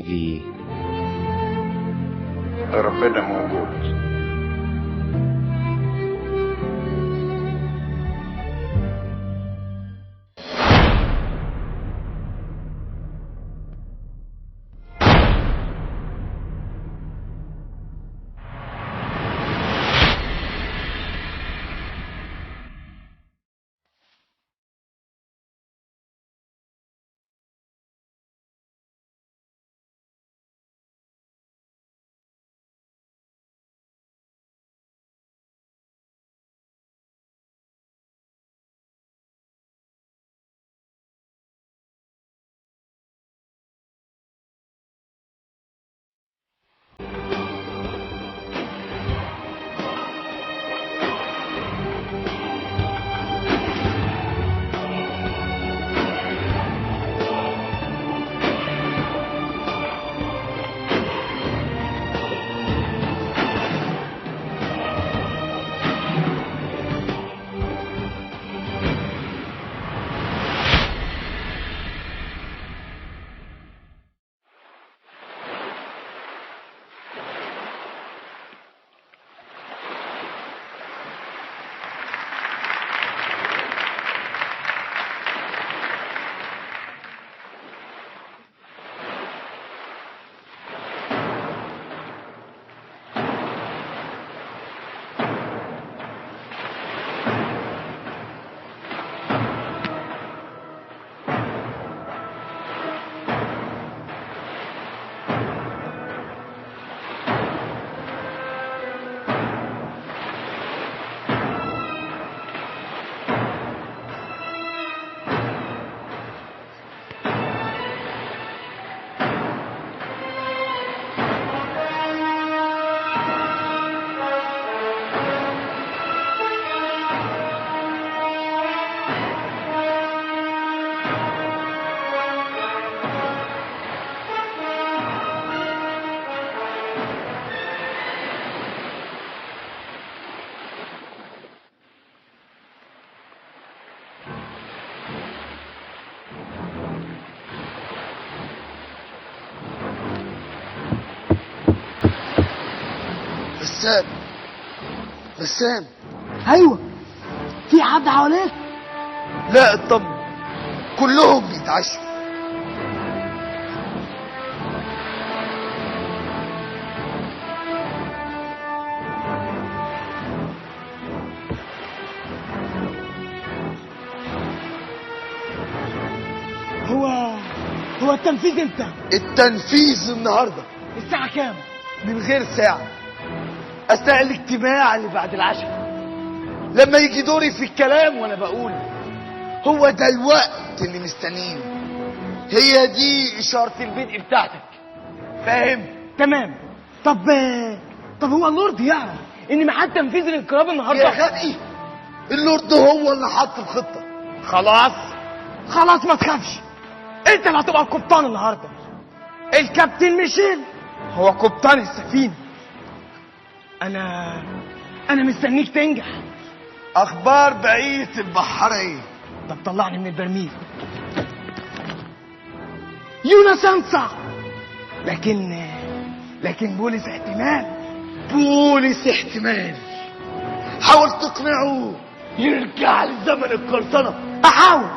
في ربنا موجود. بسام. ايوه، في حد حواليك؟ لا اطمن، كلهم بيتعشوا. هو التنفيذ امتى؟ التنفيذ النهارده الساعة كام؟ من غير ساعة، أثناء الاجتماع اللي بعد العشاء، لما يجي دوري في الكلام وأنا بقول هو ده الوقت اللي مستنينه. هي دي إشارة البدء بتاعتك، فاهم؟ تمام. طب هو اللورد يعرف إن ميعاد تنفيذ الانقلاب النهارده؟ يا غبي، اللورد هو اللي حط الخطة. خلاص ما تخافش، أنت اللي هتبقى القبطان النهارده. الكابتن ميشيل هو قبطان السفينة. أنا مستنيك تنجح. أخبار بقية البحارة إيه؟ طب طلعني من البرميل. يونس انصع، لكن بولس احتمال. حاول تقنعه يرجع لزمن القرصنة. احاول،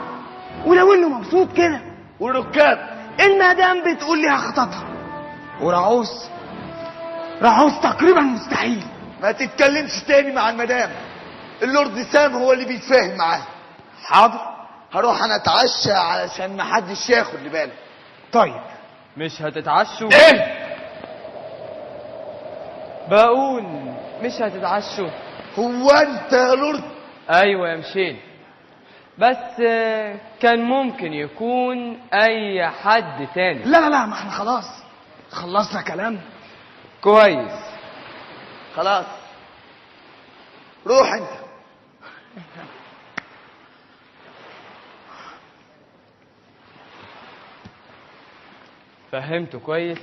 ولو انه مبسوط كده. والركاب المدام بتقول لي هخططها، ورعوس تقريبا مستحيل. ما تتكلمش تاني مع المدام، اللورد سام هو اللي بيتفاهم معاه. حاضر، هروح انا اتعشى علشان محدش ياخد باله. طيب مش هتتعشوا؟ ايه؟ بقول مش هتتعشوا. هو انت يا لورد؟ ايوه يا مشيل، بس كان ممكن يكون اي حد تاني. لا ما احنا خلاص خلصنا كلام. كويس، خلاص روح انت. فهمته كويس.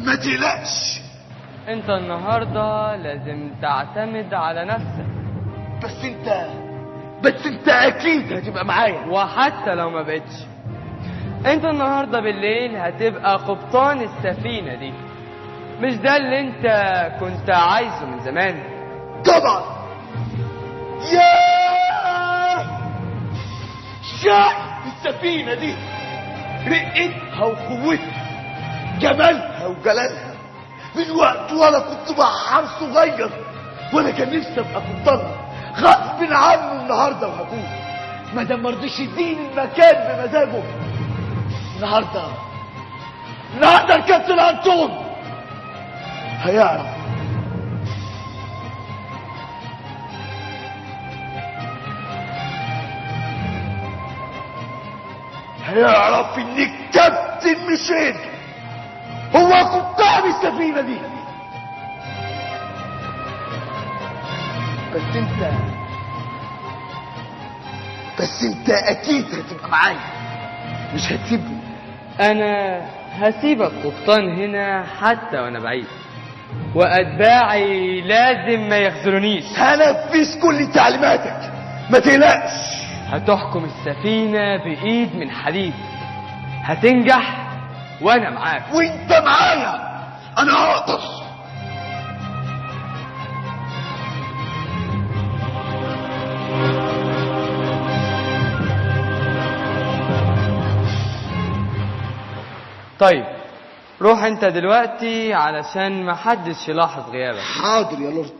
ما تقلقش، انت النهاردة لازم تعتمد على نفسك. بس انت اكيد هتبقى معايا. وحتى لو ما بقتش، انت النهاردة بالليل هتبقى قبطان السفينة دي. مش ده اللي انت كنت عايزه من زمان؟ طبعا. ياه، شايف السفينة دي رقتها وقوتها، جمالها وجلالها، من وقت وانا كنت بحار صغير وانا كان نفسي ابقى قبطان. غصب عنه النهارده وهكون، ما دام مرضيش يديني المكان بمزاجه. النهارده الكابتن انطون هيعرف ان الكابتن ميشيل هو قبطان السفينة دي. بس انت اكيد هتبقى معايا، مش هتسيبني. انا هسيبك قبطان هنا حتى وانا بعيد، واتباعي لازم ما يخذلونيش. هنفذ كل تعليماتك، ما تقلقش. هتحكم السفينة بإيد من حديد، هتنجح وانا معاك. وانت معايا انا هقدر. طيب روح انت دلوقتي علشان محدش يلاحظ غيابك. حاضر يا لورد.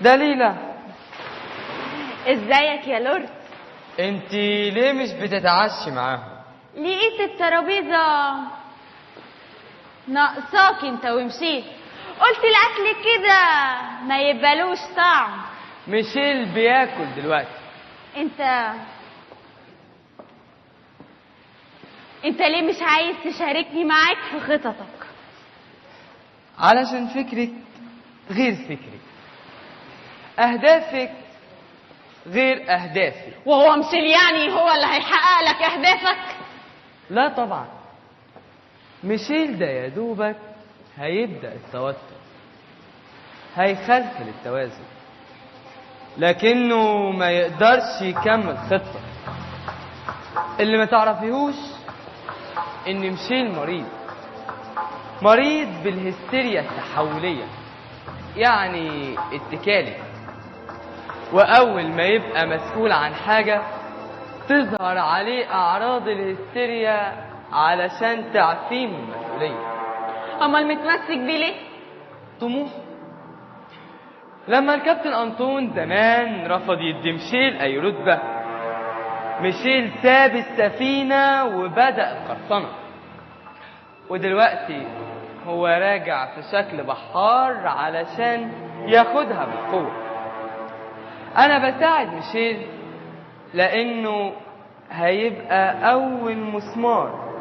دليلة، ازيك يا لورد؟ انت ليه مش بتتعشي معاهم؟ لقيت الترابيزه ناقصاك انت ومشيت. قلت الاكل كده ما يبقالوش طعم. ميشيل بياكل دلوقتي. انت ليه مش عايز تشاركني معاك في خططك؟ علشان فكرك غير فكري، اهدافك غير اهدافي. وهو مشيل يعني هو اللي هيحقق لك اهدافك؟ لا طبعا، ميشيل ده يا دوبك هيبدأ التوتر، هيخلخل التوازن، لكنه ما يقدرش يكمل خطة. اللي ما تعرفيهوش ان ميشيل مريض بالهستيريا التحولية، يعني اتكالي. واول ما يبقى مسؤول عن حاجة تظهر عليه اعراض الهستيريا علشان تعفيه من المسؤولية. امال متمسك بيه ليه؟ طموح. لما الكابتن انطون زمان رفض يدي ميشيل اي رتبة، ميشيل ساب السفينة وبدأ القرصنة، ودلوقتي هو راجع في شكل بحار علشان ياخدها بالقوة. انا بساعد ميشيل لانه هيبقى اول مسمار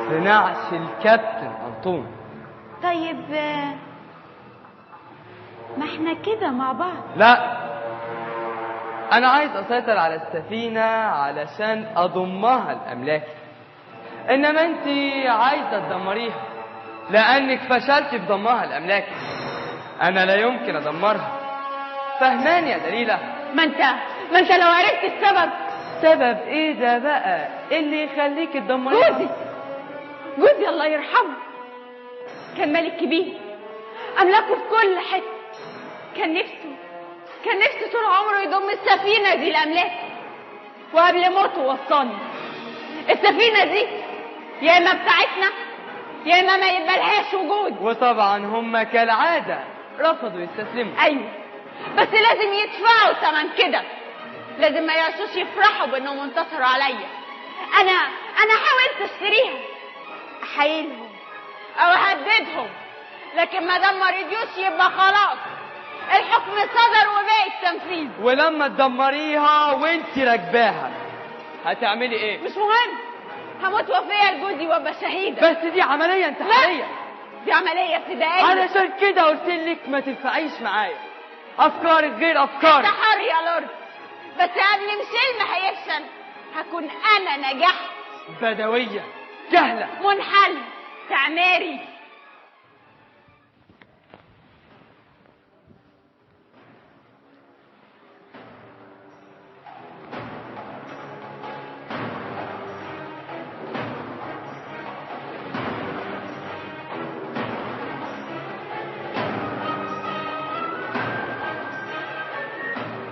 في نعش الكابتن انطون. طيب ما احنا كده مع بعض. لا، انا عايز اسيطر على السفينة علشان اضمها لاملاكي، انما انت عايزة تدمريها لانك فشلت في ضمها لاملاكي. انا لا يمكن ادمرها، فهمان يا دليلة؟ ما انت لو عرفت السبب. سبب ايه ده بقى اللي يخليك تدمريها؟ جوزي الله يرحمه كان ملك كبير، املاكه في كل حته. كان نفسه طول عمره يضم السفينه دي لاملاكه، وقبل موته وصاني السفينه دي يا اما بتاعتنا يا اما ما يبقالهاش وجود. وطبعا هم كالعاده رفضوا يستسلموا. ايوه، بس لازم يدفعوا ثمن كده. لازم ما يعيشوش يفرحوا بانهم انتصروا عليا. انا حاولت اشتريهم، احايلهم او اهددهم، لكن ما دام ما رضيوش يبقى خلاص الحكم صدر وباقي التنفيذ. ولما تدمريها وانت راكباها هتعملي ايه؟ مش مهم، هموت وفيه لجوزي وابقى شهيده. بس دي عمليه انتحاريه. دي عمليه ابتدائيه. علشان كده قلت لك ما تنفعيش معايا، افكارك غير افكاري. انتحار يا لورد، بس قبل مشيل ما هيفشل هكون انا نجحت. بدويه جهله منحل تعماري.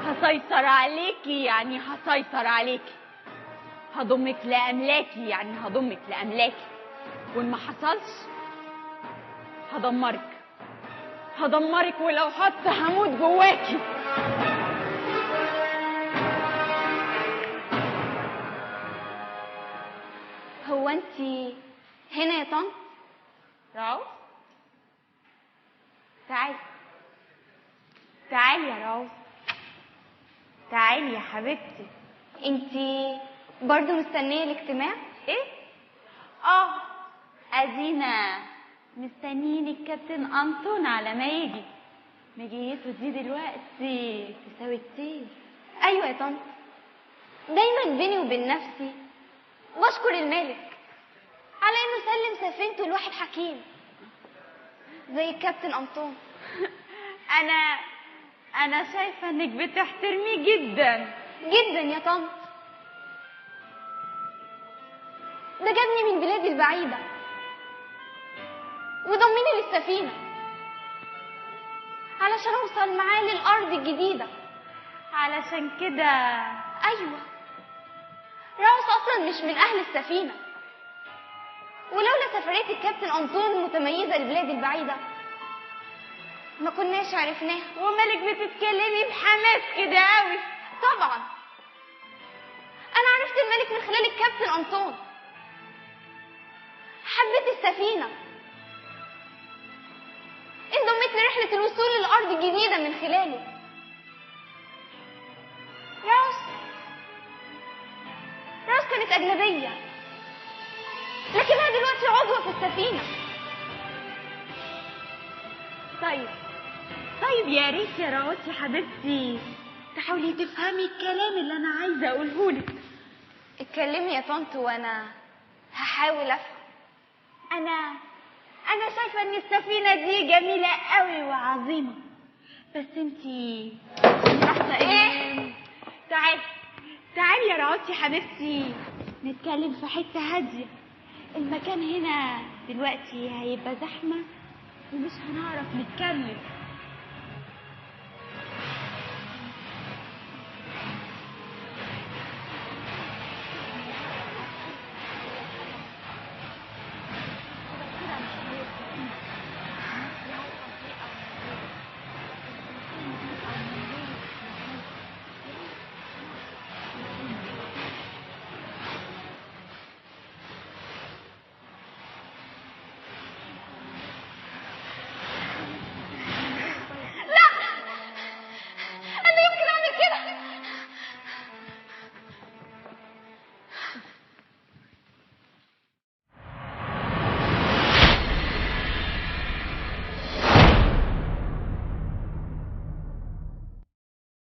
هسيطر عليكي يعني هسيطر عليكي، هضمك لأملاكي يعني هضمك لأملاكي، وإن ما حصلش هدمرك ولو حتى هموت جواكي. هو انتي هنا يا طنط؟ راوس تعالي يا راوس، تعالي يا حبيبتي. انتي برضو مستنية الاجتماع؟ ايه؟ ادينا مستنيين الكابتن انطون على ما يجي. مجيته دي دلوقتي تساوي كتير. ايوه يا طنط، دايما بيني وبين نفسي بشكر الملك على انه سلم سفينته لواحد حكيم زي الكابتن انطون. انا شايفه انك بتحترميه جدا جدا يا طنط. ده جابني من بلادي البعيدة وضمني للسفينة علشان اوصل معاه للارض الجديدة. علشان كده ايوه، راوس اصلا مش من اهل السفينة، ولولا سفرية الكابتن انطون المتميزة لبلادي البعيدة ما كناش عرفناها. ومالك بتتكلمي بحماس كده قوي؟ طبعا انا عرفت الملك من خلال الكابتن انطون، حبيت السفينة، انضميت لرحلة الوصول للارض الجديدة من خلاله. راوس كانت اجنبية لكنها دلوقتي عضوة في السفينة. طيب يا ريت يا راوس يا حبيبتي تحاولي تفهمي الكلام اللي انا عايزه اقوله لك. اتكلمي يا طنط وانا هحاول افهم. انا شايفه ان السفينه دي جميله قوي وعظيمه، بس انتي لحظه. ايه؟ تعالي يا راوس يا حبيبتي نتكلم في حته هاديه. المكان هنا دلوقتي هيبقى زحمه ومش هنعرف نتكلم.